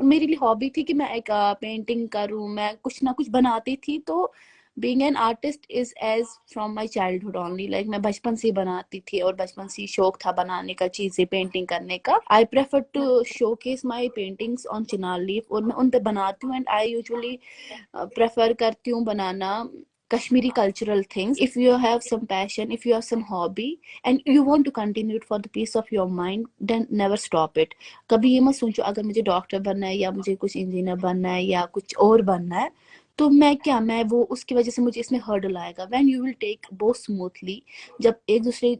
मेरे लिए हॉबी थी कि मैं एक पेंटिंग करूँ, मैं कुछ ना कुछ बनाती थी। तो being an artist is as from my childhood only, like मैं बचपन से ही बनाती थी और बचपन से ही शौक था बनाने का, चीजें पेंटिंग करने का। I prefer to showcase my paintings on chinar leaf, और मैं उन पे बनाती हूँ। एंड आई यूजुअली प्रेफर करती हूँ बनाना Kashmiri cultural things. If you have some passion, if you have some hobby and you want to continue it for the peace of your mind, then never stop it. कभी ये मत सोचो अगर मुझे doctor बनना है या मुझे कुछ इंजीनियर बनना है या कुछ और बनना है तो मैं वो उसकी वजह से मुझे इसमें हर्डल आएगा। When you will take both smoothly, जब एक दूसरे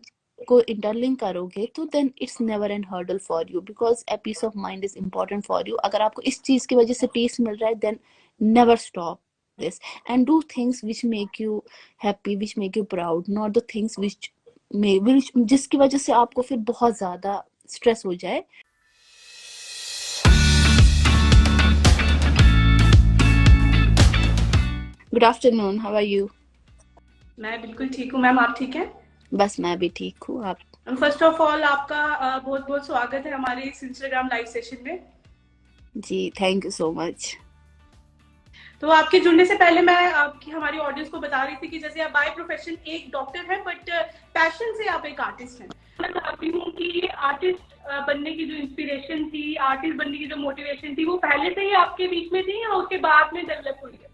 को इंटरलिंक करोगे तो then it's never an hurdle for you, because a peace of mind is important for you. अगर आपको इस चीज की वजह से पीस मिल रहा है then never stop this and do things which make you happy, which make you proud, not the things which जिसकी वजह से आपको फिर बहुत ज्यादा स्ट्रेस हो जाए। Good afternoon, how are you? मैं बिल्कुल ठीक हूँ मैम, आप ठीक हैं? बस मैं भी ठीक हूँ। आप? फर्स्ट ऑफ ऑल आपका बहुत बहुत स्वागत है हमारे इस इंस्टाग्राम लाइव सेशन में। जी थैंक यू सो मच। तो आपके जुड़ने से पहले मैं हमारी ऑडियंस को बता रही थी कि जैसे आप बाय प्रोफेशन एक डॉक्टर हैं बट पैशन से आप एक आर्टिस्ट हैं। मैं चाहती हूँ कि आर्टिस्ट बनने की जो इंस्पिरेशन थी, आर्टिस्ट बनने की जो मोटिवेशन थी, वो पहले से ही आपके बीच में थी या उसके बाद में डेवलप हुई है?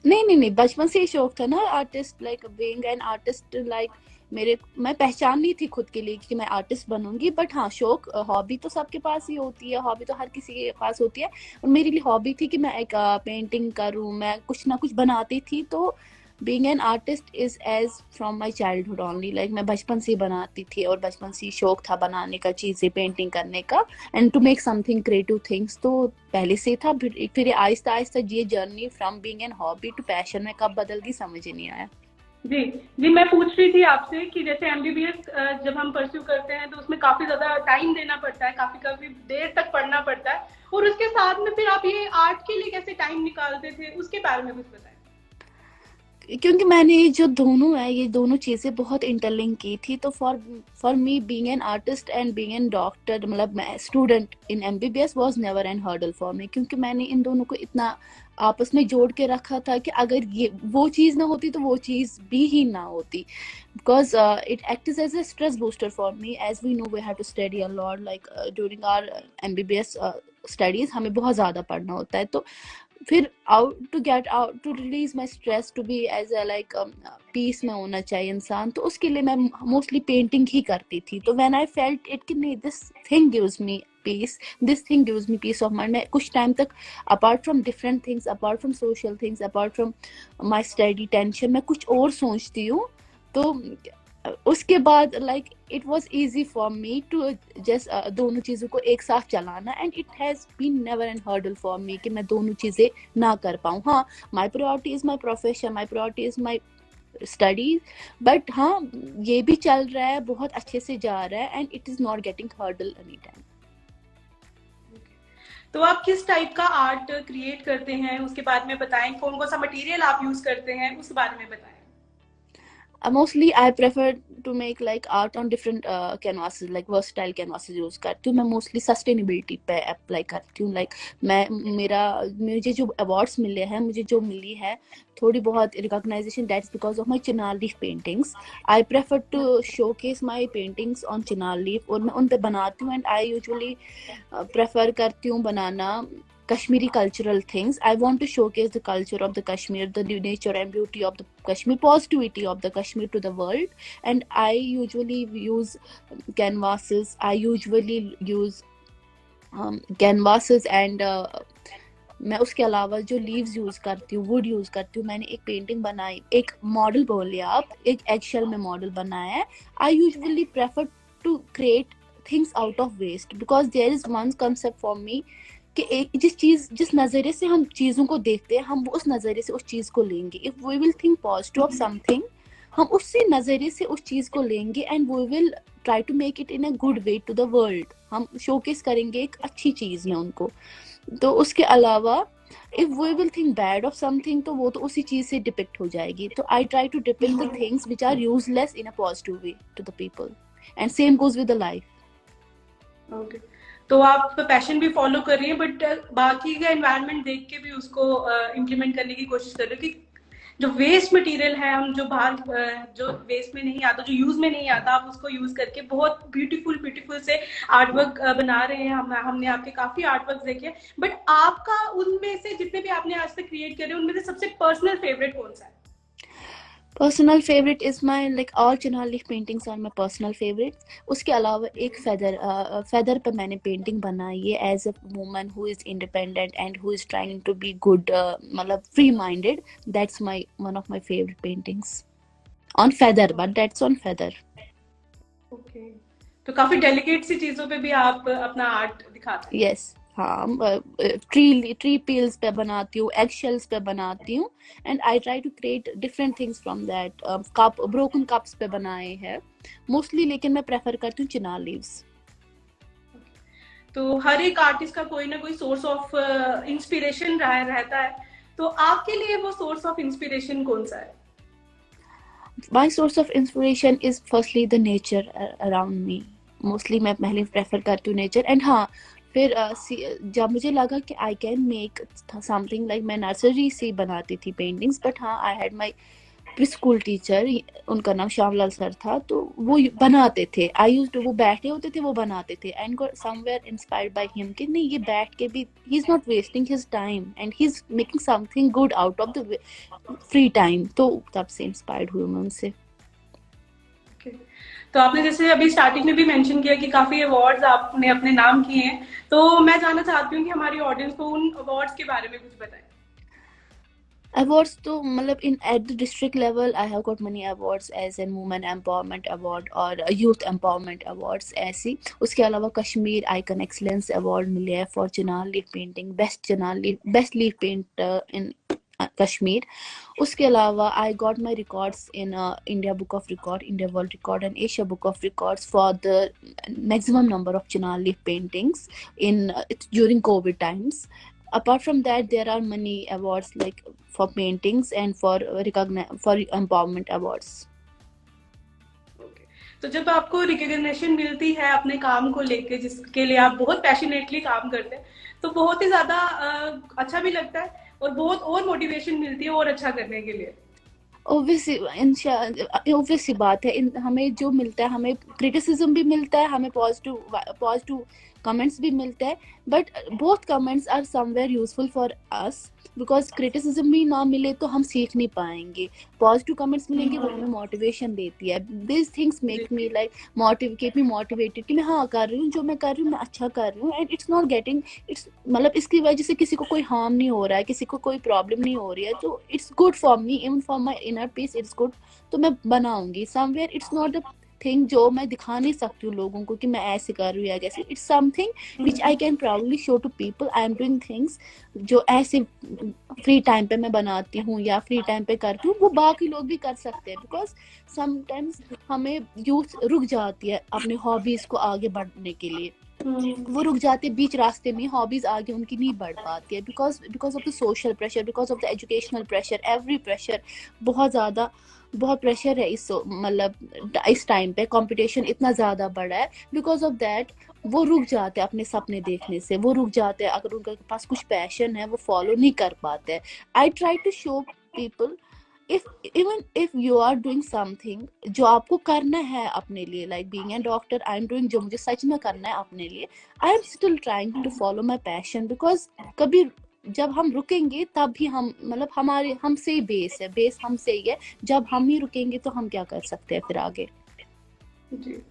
नहीं, बचपन से ही शौक था ना artist, like being an artist. Like मैं पहचान नहीं थी खुद के लिए कि मैं आर्टिस्ट बनूंगी, बट हाँ शौक, हॉबी तो सबके पास ही होती है, हॉबी तो हर किसी के पास होती है। और मेरे लिए हॉबी थी कि मैं एक पेंटिंग करूँ, मैं कुछ ना कुछ बनाती थी। तो being an artist is as from my childhood only, like मैं बचपन से ही बनाती थी और बचपन से ही शौक था बनाने का, चीजें पेंटिंग करने का and to make something creative things. तो पहले से था। फिर आहिस्ता आहिस्ता ये journey from being an hobby to passion में कब बदल गई समझ ही नहीं आया। जी जी, मैं पूछ रही थी आपसे कि जैसे एमबीबीएस जब हम परस्यू करते हैं तो उसमें काफी ज्यादा टाइम देना पड़ता है, काफी देर तक पढ़ना पड़ता है, और उसके साथ में फिर आप ये आर्ट के लिए कैसे टाइम निकालते थे, उसके बारे में कुछ बताएं। क्योंकि मैंने जो दोनों है, ये दोनों चीजें बहुत इंटरलिंक की थी। तो for me being an artist and being an doctor, मतलब मैं student in MBBS was never an hurdle for मी, क्योंकि मैंने इन दोनों को इतना आपस में जोड़ के रखा था कि अगर ये वो चीज ना होती तो वो चीज भी ही ना होती, because it acts as a stress booster for me. As we know we have to study a lot, like during our MBBS studies हमें बहुत ज्यादा पढ़ना होता है। तो फिर out to get out to release my stress, to be as a like peace में होना चाहिए इंसान, तो उसके लिए मैं मोस्टली पेंटिंग ही करती थी। तो व्हेन आई फेल्ट इट कि नहीं, this thing gives me peace, this thing gives me peace of mind, मैं कुछ टाइम तक apart from different things, apart from social things, apart from my study tension, मैं कुछ और सोचती हूँ। तो उसके बाद like it was easy for me to just दोनों चीज़ों को एक साथ चलाना, and it has been never an hurdle for me कि मैं दोनों चीज़ें ना कर पाऊँ। हाँ, my priority is my profession, my priority is my studies, but हाँ ये भी चल रहा है, बहुत अच्छे से जा रहा है, and it is not getting hurdle any time. तो आप किस टाइप का आर्ट क्रिएट करते हैं उसके बारे में बताएं, कौन कौन सा मटेरियल आप यूज करते हैं उस बारे में बताएं। Mostly I prefer to make like art on different canvases, like versatile canvases use करती हूँ मैं। मोस्टली सस्टेनेबिलिटी पे अप्लाई करती हूँ। लाइक मुझे जो अवार्ड्स मिले हैं, मुझे जो मिली है थोड़ी बहुत recognition, that's because of my chinar leaf paintings. I prefer to showcase my paintings on chinar leaf, और मैं उन पे बनाती हूँ। एंड आई यूजुअली प्रेफर करती हूँ बनाना Kashmiri cultural things. I want to showcase the culture of the Kashmir, the nature and beauty of the Kashmir, positivity of the Kashmir to the world. And I usually use canvases. I usually use canvases and मैं उसके अलावा जो leaves use करती हूँ, would use करती हूँ। मैंने एक पेंटिंग बनाई, एक मॉडल बोलिए आप, एक एगशेल में मॉडल बनाया है। I usually prefer to create things out of waste, because there is one concept for me कि जिस नजरिए से हम चीजों को देखते हैं, हम उस नजरिए से उस चीज को लेंगे। If we will think positive of something, हम उसी नजरिए से उस चीज को लेंगे and we will try to make it in a good way to the world. हम शोकेस करेंगे एक अच्छी चीज में उनको। तो उसके अलावा if we will think bad of something, तो वो तो उसी चीज से डिपिक्ट हो जाएगी। तो I try to depict the things which are useless in a positive way to the people, and same goes with the life. Okay, तो आप पैशन भी फॉलो कर रही हैं, बट बाकी का एनवायरनमेंट देख के भी उसको इम्प्लीमेंट करने की कोशिश कर रहे हो कि जो वेस्ट मटेरियल है, हम जो बाहर जो वेस्ट में नहीं आता, जो यूज में नहीं आता, आप उसको यूज करके बहुत ब्यूटीफुल ब्यूटीफुल से आर्ट वर्क बना रहे हैं। हमने आपके काफी आर्ट वर्क देखे, बट आपका उनमें से जितने भी आपने आज तक क्रिएट करे उनमें से सबसे पर्सनल फेवरेट कौन सा है? Personal favourite is my like all chinar leaf paintings are my personal favourite. उसके अलावा एक फेदर पे मैंने पेंटिंग बनाई है as a woman who is independent and who is trying to be good, मतलब free minded. That's my one of my favourite paintings on feather, but that's on feather. Okay, तो काफी delicate सी चीजों पे भी आप अपना आर्ट दिखाते हैं। यस, हाँ, ट्री पील्स पे बनाती हूँ, एग शेल्स पे बनाती हूँ, and I try to create different things from that. Cup, broken cups पे बनाए हैं मोस्टली, लेकिन मैं प्रेफर करती हूँ चिनार लीव्स। तो हर एक आर्टिस्ट का कोई ना कोई सोर्स ऑफ इंस्पिरेशन रहता है, तो आपके लिए वो सोर्स ऑफ इंस्पिरेशन कौन सा है? My source of inspiration is firstly the nature around me. Mostly मैं पहले प्रेफर करती हूँ नेचर, एंड हाँ फिर जब मुझे लगा कि I can make something like, मैं नर्सरी से बनाती थी पेंटिंग्स, बट हाँ I had my pre school teacher, उनका नाम श्यामलाल सर था, तो वो बनाते थे। आई यूज टू, वो बैठे होते थे, वो बनाते थे, and got somewhere inspired by him कि नहीं, ये बैठ के भी he is not wasting his time and he is making something good out of the free time. तो तब से इंस्पायर्ड हुई मैं उनसे। तो आपने जैसे अभी स्टार्टिंग में भी मेंशन किया कि काफी अवार्ड्स आपने अपने नाम किए हैं, तो मैं जानना चाहती हूँ कि हमारी ऑडियंस को उन अवार्ड्स के बारे में कुछ बताएं। अवार्ड्स तो मतलब in at the district level I have got many awards as an women empowerment award और यूथ एम्पावरमेंट अवार्ड्स ऐसी। उसके अलावा कश्मीर आइकन एक्सलेंस अवार्ड मिले हैं for chinar leaf painting, best leaf painter in Kashmir. उसके अलावा I got my records in India book of record, India world record and Asia book of records for the maximum number of chinar leaf paintings in during COVID times. Apart from that, there are many awards like for paintings and for empowerment awards. तो जब आपको recognition मिलती है अपने काम को लेके, जिसके लिए आप बहुत पैशनेटली काम करते हैं, तो बहुत ही ज्यादा अच्छा भी लगता है और बहुत और मोटिवेशन मिलती है और अच्छा करने के लिए। ऑब्वियसली बात है, हमें जो मिलता है, हमें क्रिटिसिज्म भी मिलता है, हमें पॉजिटिव कमेंट्स भी मिलते हैं, but both comments are somewhere useful for us, because criticism भी ना मिले तो हम सीख नहीं पाएंगे, पॉजिटिव कमेंट्स मिलेंगे वो हमें मोटिवेशन देती है। This things make me like keep me motivated कि मैं हाँ कर रही हूँ, जो मैं कर रही हूँ मैं अच्छा कर रही हूँ, and it's not getting, it's मतलब इसकी वजह से किसी को कोई हार्म नहीं हो रहा है, किसी को कोई प्रॉब्लम नहीं हो रही है, तो it's good for me, even for my inner peace it's good. तो मैं बनाऊंगी somewhere, it's not the thing जो मैं दिखा नहीं सकती हूँ लोगों को कि मैं ऐसे कर रही हूँ या कैसे, it's something which I can proudly show to people I am doing things जो ऐसे फ्री टाइम पे मैं बनाती हूँ या फ्री टाइम पे करती हूँ, वो बाकी लोग भी कर सकते हैं। बिकॉज समटाइम्स हमें यूथ रुक जाती है अपने हॉबीज को आगे बढ़ने के लिए, वो रुक जाते बीच रास्ते में, हॉबीज आगे उनकी नहीं बढ़ पाती है, because of the social pressure, because of the educational pressure, every pressure, बहुत प्रेशर है इस मतलब इस टाइम पे कंपटीशन इतना ज्यादा बड़ा है। बिकॉज ऑफ दैट वो रुक जाते हैं अपने सपने देखने से, वो रुक जाते हैं, अगर उनके पास कुछ पैशन है वो फॉलो नहीं कर पाते हैं। I try to show people if you are doing something जो आपको करना है अपने लिए, like being a doctor I am doing, जो मुझे सच में करना है अपने लिए, I am still trying to follow my passion, because कभी जब हम रुकेंगे तब भी हम मतलब हमसे ही बेस हमसे ही है, जब हम ही रुकेंगे तो हम क्या कर सकते हैं फिर आगे। जी,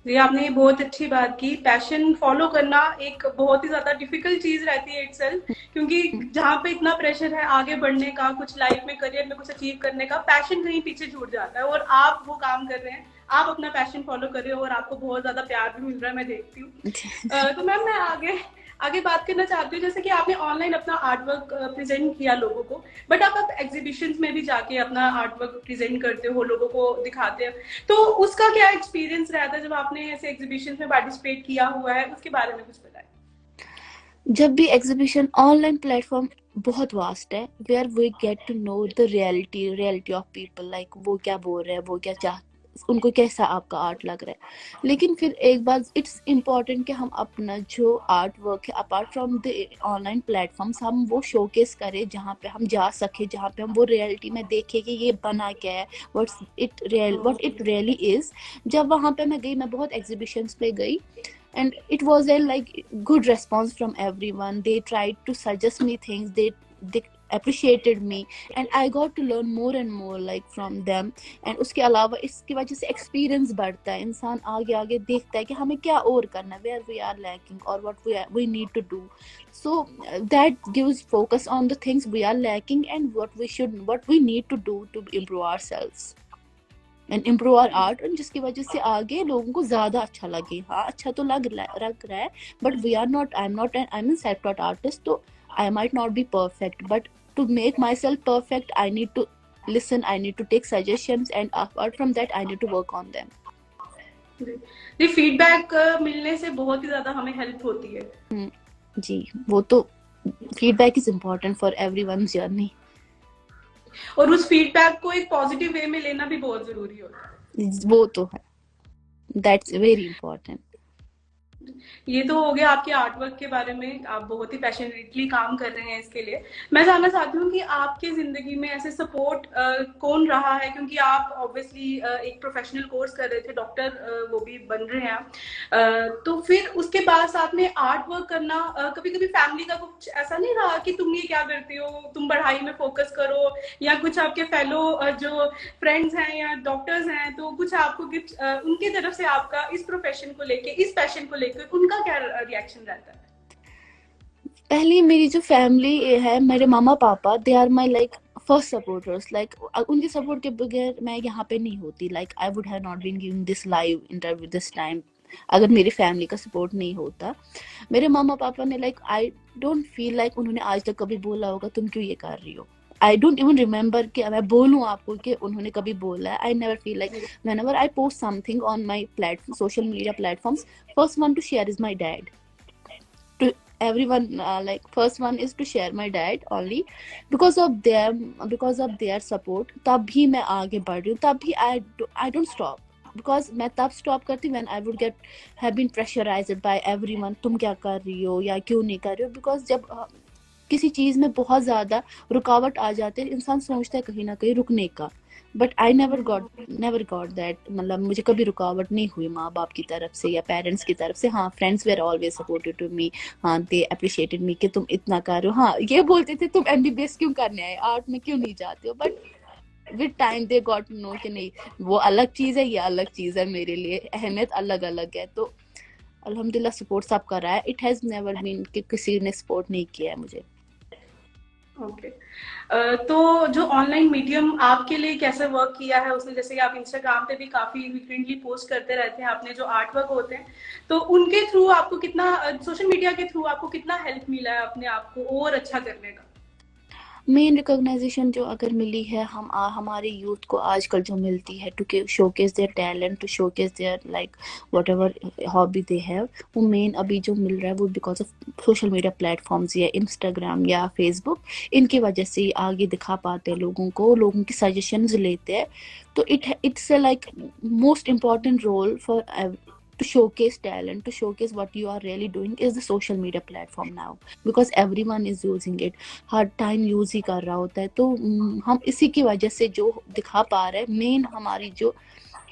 आपने ये बहुत अच्छी बात की। पैशन फॉलो करना एक बहुत ही ज्यादा डिफिकल्ट चीज रहती है इटसेल्फ, क्योंकि जहाँ पे इतना प्रेशर है आगे बढ़ने का, कुछ लाइफ में करियर में कुछ अचीव करने का, पैशन कहीं पीछे छूट जाता है। और आप वो काम कर रहे हैं, आप अपना पैशन फॉलो कर रहे हो और आपको बहुत ज्यादा प्यार भी मिल रहा है, मैं देखती हूँ। तो मैम मैं आगे बात करना चाहती हूँ, जैसे कि आपने ऑनलाइन अपना आर्ट वर्क प्रेजेंट किया लोगों को, बट आप एग्जीबिशंस में भी जाके अपना आर्ट वर्क प्रेजेंट करते हो, लोगों को दिखाते हो, तो उसका क्या एक्सपीरियंस रहता है जब आपने ऐसे एग्जीबिशंस में पार्टिसिपेट किया हुआ है, उसके बारे में कुछ बताएं। जब भी एग्जीबिशन, ऑनलाइन प्लेटफॉर्म बहुत वास्ट है, where we get to know the reality of people, like वो क्या बोल रहे हैं, वो क्या उनको कैसा आपका आर्ट लग रहा है। लेकिन फिर एक बात, इट्स इम्पॉर्टेंट कि हम अपना जो आर्ट वर्क है apart from the online platforms हम वो शोकेस करें, जहाँ पे हम जा सके, जहाँ पे हम वो रियलिटी में देखें कि ये बना क्या है, व्हाट इट रियली इज। जब वहाँ पे मैं गई, मैं बहुत एग्जीबिशंस पे गई, and it was a like good response from everyone. They tried to suggest me things, they appreciated me, and I got to learn more and more like from them. And उसके अलावा इसकी वजह से experience बढ़ता है, इंसान आगे आगे देखता है कि हमें क्या और करना है, where we are lacking or what we need to do. So that gives focus on the things we are lacking and what we need to do to improve ourselves and improve our art, और जिसकी वजह से आगे लोगों को ज्यादा अच्छा लगे। हाँ, अच्छा तो लग रहा है, but we are not, I am an self taught artist, तो I might not be perfect, but to make myself perfect I need to listen, I need to take suggestions, and apart from that I need to work on them. जी, feedback मिलने से बहुत ही ज्यादा हमें help होती है। जी, वो तो feedback is important for everyone's journey, और उस फीडबैक को एक पॉजिटिव वे में लेना भी बहुत जरूरी होता है। वो तो है, दैट्स वेरी इंपॉर्टेंट। ये तो हो गया आपके आर्ट वर्क के बारे में, आप बहुत ही पैशनेटली काम कर रहे हैं इसके लिए। मैं जानना चाहती हूँ कि आपके जिंदगी में ऐसे सपोर्ट कौन रहा है, क्योंकि आप ऑब्वियसली एक प्रोफेशनल कोर्स कर रहे थे, डॉक्टर वो भी बन रहे हैं, तो फिर उसके बाद साथ में आर्ट वर्क करना, कभी कभी फैमिली का कुछ ऐसा नहीं रहा कि तुम ये क्या करती हो, तुम पढ़ाई में फोकस करो, या कुछ आपके फेलो जो फ्रेंड्स हैं या डॉक्टर्स हैं, तो कुछ आपको उनकी तरफ से आपका इस प्रोफेशन को लेके, इस पैशन को लेके उनका क्या रिएक्शन रहता है? पहले मेरी जो फैमिली है, मेरे मामा पापा, they are my like first supporters. Like उनके सपोर्ट के बगैर मैं यहाँ पे नहीं होती, like I would have not been giving this live interview this time अगर मेरी फैमिली का सपोर्ट नहीं होता। मेरे मामा पापा ने like, I don't feel like उन्होंने आज तक कभी बोला होगा तुम क्यों ये कर रही हो। I don't even remember कि मैं बोलूँ आपको कि उन्होंने कभी बोला है। I never feel like whenever I post something on my platform, social media platforms, first one to share is my dad. To everyone, like first one is to share my dad only because of their support. तब भी मैं आगे बढ़ रही हूँ, तब भी I don't stop. Because मैं तब stop करती when I would have been pressurized by everyone, तुम क्या कर रही हो या क्यों नहीं कर रही हो। Because जब किसी चीज में बहुत ज्यादा रुकावट आ जाती है, इंसान सोचता है कहीं ना कहीं रुकने का, but I never got that. मतलब मुझे कभी रुकावट नहीं हुई माँ बाप की तरफ से या पेरेंट्स की तरफ से। हाँ, friends were always supportive to me. हाँ, दे अप्रिशिएटेड मी कि तुम इतना कर रहे हो। हाँ, ये बोलते थे तुम MBBS क्यों करने आए, आर्ट में क्यों नहीं जाते हो, but with time they got to know कि नहीं, वो अलग चीज है, ये अलग चीज है, मेरे लिए अहमियत अलग अलग है। तो अल्हम्दुलिल्लाह सपोर्ट सब कर रहा है। इट हैज नेवर बीन कि किसी ने सपोर्ट नहीं किया है मुझे। ओके, तो जो ऑनलाइन मीडियम आपके लिए कैसे वर्क किया है उसने, जैसे कि आप इंस्टाग्राम पे भी काफी फ्रीक्वेंटली पोस्ट करते रहते हैं अपने जो आर्ट वर्क होते हैं, तो उनके थ्रू आपको कितना, सोशल मीडिया के थ्रू आपको कितना हेल्प मिला है अपने आप को और अच्छा करने का? मेन रिकॉग्नाइजेशन जो अगर मिली है हमारे यूथ को आजकल जो मिलती है, to showcase their talent, to showcase their like whatever hobby they have, वो मेन अभी जो मिल रहा है वो because of social media platforms या इंस्टाग्राम या फेसबुक। इनकी वजह से आगे दिखा पाते हैं लोगों को, लोगों की सजेशंस लेते हैं। तो it's like most important role for to showcase talent, to showcase what you are really doing is the social media platform now, because everyone is using it, हर टाइम यूज ही कर रहा होता है। तो हम इसी की वजह से जो दिखा पा रहे हैं, मेन हमारी जो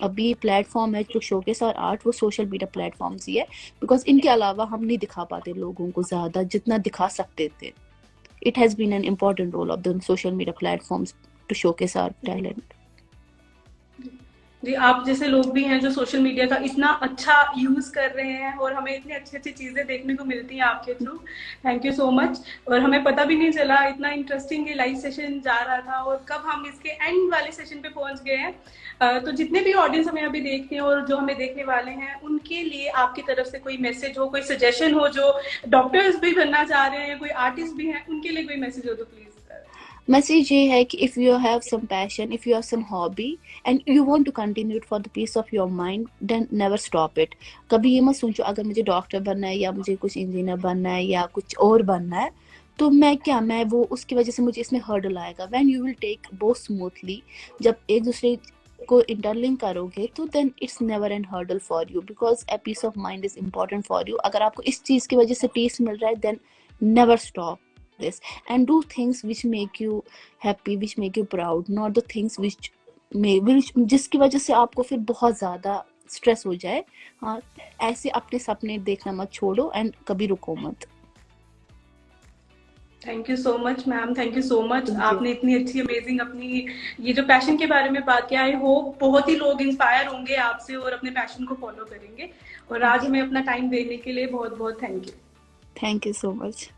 अभी प्लेटफॉर्म है टू शोकेस और आर्ट, वो सोशल मीडिया प्लेटफॉर्म्स ही है, बिकॉज इनके अलावा हम नहीं दिखा पाते लोगों को ज्यादा जितना दिखा सकते थे। It has been an important role of the social media platforms to showcase our talent. जी, आप जैसे लोग भी हैं जो सोशल मीडिया का इतना अच्छा यूज कर रहे हैं और हमें इतनी अच्छी अच्छी चीजें देखने को मिलती हैं आपके through, thank you so much. और हमें पता भी नहीं चला, इतना इंटरेस्टिंग ये लाइव सेशन जा रहा था और कब हम इसके एंड वाले सेशन पे पहुंच गए हैं। तो जितने भी ऑडियंस हमें अभी देखते हैं और जो हमें देखने वाले हैं, उनके लिए आपकी तरफ से कोई मैसेज हो, कोई सजेशन हो, जो डॉक्टर्स भी बनना चाह रहे हैं, कोई आर्टिस्ट भी हैं, उनके लिए कोई मैसेज हो तो प्लीज। मैसेज ये है कि if you have some passion, if you have some hobby and you want to continue it for the peace of your mind, then never stop it. कभी ये मत सोचो अगर मुझे डॉक्टर बनना है या मुझे कुछ इंजीनियर बनना है या कुछ और बनना है तो मैं वो उसकी वजह से मुझे इसमें हर्डल आएगा। When you will take both smoothly, जब एक दूसरे को इंटरलिंक करोगे तो then it's never an hurdle for you, because a peace of mind is important for you. अगर आपको इस चीज की वजह से पीस मिल रहा है, then never stop this and do things which make you happy, which make you proud, not the things which जिसकी वजह से आपको फिर बहुत ज्यादा स्ट्रेस हो जाए. हाँ, ऐसे अपने सपने देखना मत छोड़ो एंड कभी रुको मत. Thank you so much ma'am, thank you so much. आपने इतनी अच्छी अमेजिंग अपनी ये जो पैशन के बारे में बात किया, आई होप बहुत ही लोग इंस्पायर होंगे आपसे और अपने पैशन को फॉलो करेंगे. और आज हमें अपना टाइम देने के लिए बहुत बहुत thank you. Thank you so much.